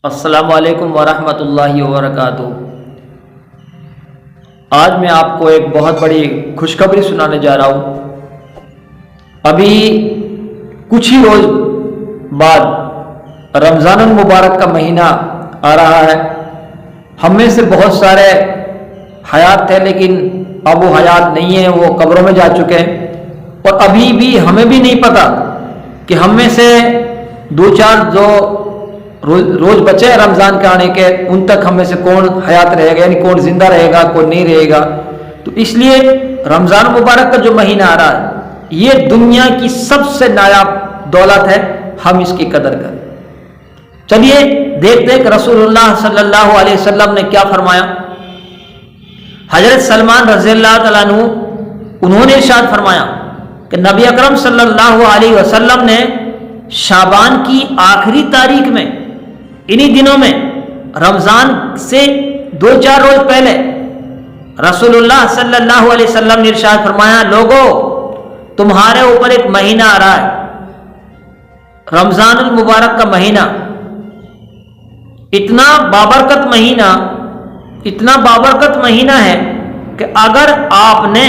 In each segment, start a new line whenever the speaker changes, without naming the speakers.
السلام علیکم ورحمۃ اللہ وبرکاتہ۔ آج میں آپ کو ایک بہت بڑی خوشخبری سنانے جا رہا ہوں۔ ابھی کچھ ہی روز بعد رمضان المبارک کا مہینہ آ رہا ہے۔ ہم میں سے بہت سارے حیات تھے لیکن اب وہ حیات نہیں ہیں، وہ قبروں میں جا چکے ہیں، اور ابھی بھی ہمیں بھی نہیں پتا کہ ہم میں سے دو چار جو روز بچے ہیں رمضان کے آنے کے، ان تک ہم میں سے کون حیات رہے گا، یعنی کون زندہ رہے گا، کون نہیں رہے گا۔ تو اس لیے رمضان مبارک کا جو مہینہ آ رہا ہے یہ دنیا کی سب سے نایاب دولت ہے، ہم اس کی قدر کریں۔ چلیے دیکھتے ہیں کہ رسول اللہ صلی اللہ علیہ وسلم نے کیا فرمایا۔ حضرت سلمان رضی اللہ تعالیٰ عنہ انہوں نے ارشاد فرمایا کہ نبی اکرم صلی اللہ علیہ وسلم نے شعبان کی آخری تاریخ میں، انہی دنوں میں، رمضان سے دو چار روز پہلے رسول اللہ صلی اللہ علیہ وسلم نے ارشاد فرمایا، لوگو تمہارے اوپر ایک مہینہ آ رہا ہے، رمضان المبارک کا مہینہ، اتنا بابرکت مہینہ ہے کہ اگر آپ نے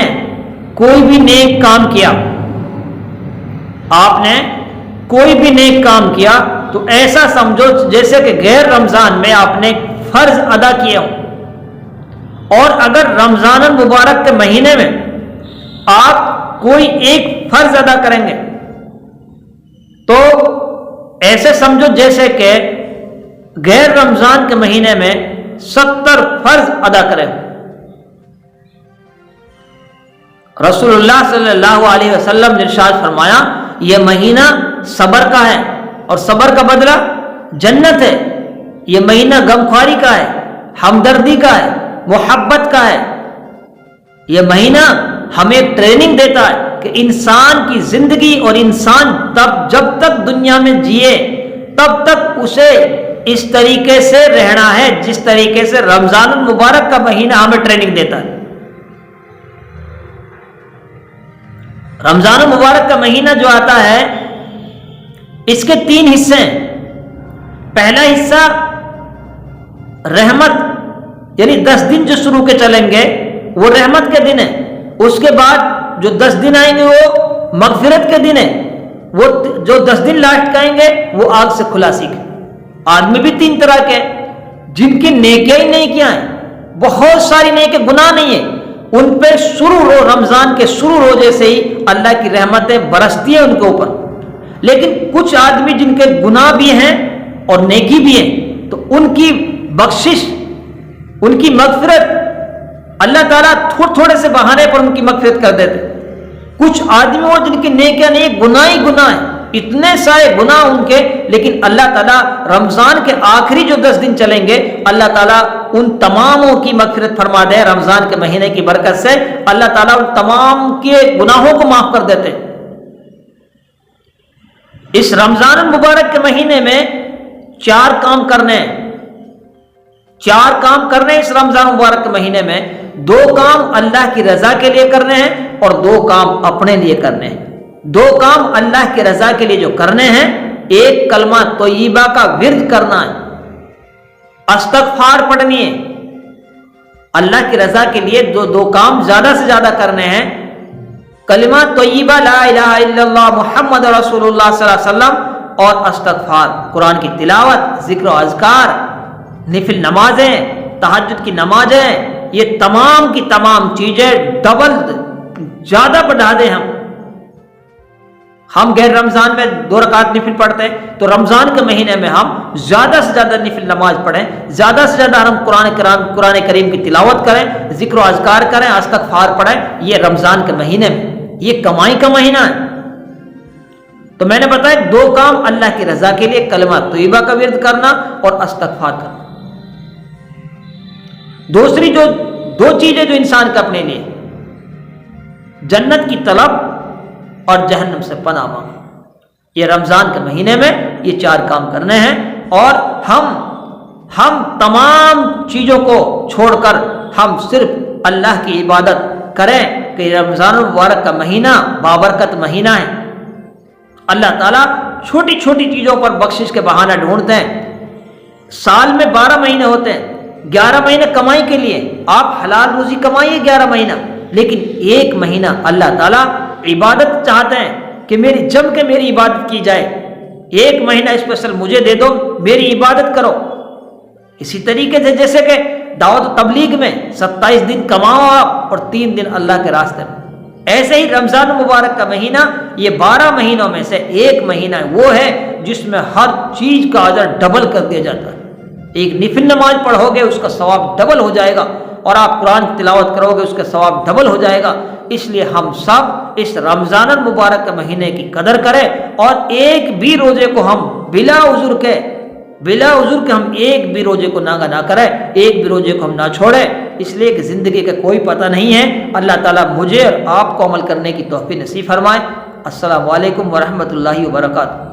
کوئی بھی نیک کام کیا تو ایسا سمجھو جیسے کہ غیر رمضان میں آپ نے فرض ادا کیا ہو۔ اور اگر رمضان المبارک کے مہینے میں آپ کوئی ایک فرض ادا کریں گے تو ایسے سمجھو جیسے کہ غیر رمضان کے مہینے میں 70 فرض ادا کریں۔ رسول اللہ صلی اللہ علیہ وسلم نے ارشاد فرمایا، یہ مہینہ صبر کا ہے اور صبر کا بدلہ جنت ہے۔ یہ مہینہ غمخواری کا ہے، ہمدردی کا ہے، محبت کا ہے۔ یہ مہینہ ہمیں ٹریننگ دیتا ہے کہ انسان کی زندگی اور انسان جب تک دنیا میں جیے تب تک اسے اس طریقے سے رہنا ہے جس طریقے سے رمضان المبارک کا مہینہ ہمیں ٹریننگ دیتا ہے۔ رمضان المبارک کا مہینہ جو آتا ہے اس کے 3 حصے ہیں۔ پہلا حصہ رحمت، یعنی 10 دن جو شروع کے چلیں گے وہ رحمت کے دن ہیں۔ اس کے بعد جو 10 دن آئیں گے وہ مغفرت کے دن ہیں۔ وہ جو 10 دن لاسٹ آئیں گے وہ آگ سے خلاصی کے۔ آدمی بھی 3 طرح کے، جن کی نیکیاں ہی نیکیاں ہیں، بہت ساری نیکی گناہ نہیں ہیں، ان پہ رمضان کے شروع روزے سے ہی اللہ کی رحمتیں برستی ہیں ان کے اوپر۔ لیکن کچھ آدمی جن کے گناہ بھی ہیں اور نیکی بھی ہیں تو ان کی بخشش، ان کی مغفرت اللہ تعالیٰ تھوڑے سے بہانے پر ان کی مغفرت کر دیتے۔ کچھ آدمی اور جن کی نیکیاں نہیں، گناہ ہی گناہ ہیں، اتنے سارے گناہ ان کے، لیکن اللہ تعالیٰ رمضان کے آخری جو 10 دن چلیں گے اللہ تعالیٰ ان تماموں کی مغفرت فرما دے۔ رمضان کے مہینے کی برکت سے اللہ تعالیٰ ان تمام کے گناہوں کو معاف کر دیتے۔ اس رمضان المبارک کے مہینے میں 4 کام کرنے ہیں۔ 4 کام کرنے اس رمضان المبارک کے مہینے میں۔ 2 کام اللہ کی رضا کے لیے کرنے ہیں اور 2 کام اپنے لیے کرنے ہیں۔ 2 کام اللہ کی رضا کے لیے جو کرنے ہیں، ایک کلمہ طیبہ کا ورد کرنا ہے، استغفار پڑھنی ہے۔ اللہ کی رضا کے لیے 2 کام زیادہ سے زیادہ کرنے ہیں، کلمہ طیبہ لا الہ الا اللہ محمد رسول اللہ صلی اللہ علیہ وسلم اور استغفار، قرآن کی تلاوت، ذکر و اذکار، نفل نمازیں، تہجد کی نمازیں، یہ تمام کی تمام چیزیں ڈبل زیادہ بڑھا دیں۔ ہم غیر رمضان میں 2 رکعت نفل پڑھتے ہیں تو رمضان کے مہینے میں ہم زیادہ سے زیادہ نفل نماز پڑھیں، زیادہ سے زیادہ ہم قرآن کریم کی تلاوت کریں، ذکر و اذکار کریں، استغفار پڑھیں۔ یہ رمضان کے مہینے میں یہ کمائی کا مہینہ ہے۔ تو میں نے بتایا 2 کام اللہ کی رضا کے لیے، کلمہ طیبہ کا ورد کرنا اور استغفار کرنا۔ دوسری جو 2 چیزیں جو انسان کا اپنے لیے، جنت کی طلب اور جہنم سے پناہ مانگنا۔ یہ رمضان کے مہینے میں یہ 4 کام کرنے ہیں، اور ہم تمام چیزوں کو چھوڑ کر ہم صرف اللہ کی عبادت کریں کہ رمضان المبارک کا مہینہ بابرکت مہینہ ہے۔ اللہ تعالیٰ چھوٹی چھوٹی چیزوں پر بخشش کے بہانہ ڈھونڈتے ہیں۔ سال میں 12 مہینے ہوتے ہیں، 11 مہینے کمائی کے لیے، آپ حلال روزی کمائیے 11 مہینہ، لیکن ایک مہینہ اللہ تعالیٰ عبادت چاہتے ہیں کہ میری جم کے میری عبادت کی جائے، ایک مہینہ اسپیشل مجھے دے دو، میری عبادت کرو۔ اسی طریقے سے جیسے کہ دعوت و تبلیغ میں 27 دن کماؤ آپ اور 3 دن اللہ کے راستے میں، ایسے ہی رمضان مبارک کا مہینہ یہ 12 مہینوں میں سے ایک مہینہ وہ ہے جس میں ہر چیز کا اجر ڈبل کر دیا جاتا ہے۔ ایک نفل نماز پڑھو گے اس کا ثواب ڈبل ہو جائے گا، اور آپ قرآن کی تلاوت کرو گے اس کا ثواب ڈبل ہو جائے گا۔ اس لیے ہم سب اس رمضان المبارک کے مہینے کی قدر کریں، اور ایک بھی روزے کو ہم بلا عذر کے ہم ایک بھی روزے کو ناگا نہ کریں، ایک بھی روزے کو ہم نہ چھوڑیں، اس لیے کہ زندگی کا کوئی پتہ نہیں ہے۔ اللہ تعالیٰ مجھے اور آپ کو عمل کرنے کی توفیق نصیب فرمائے۔ السلام علیکم ورحمۃ اللہ وبرکاتہ۔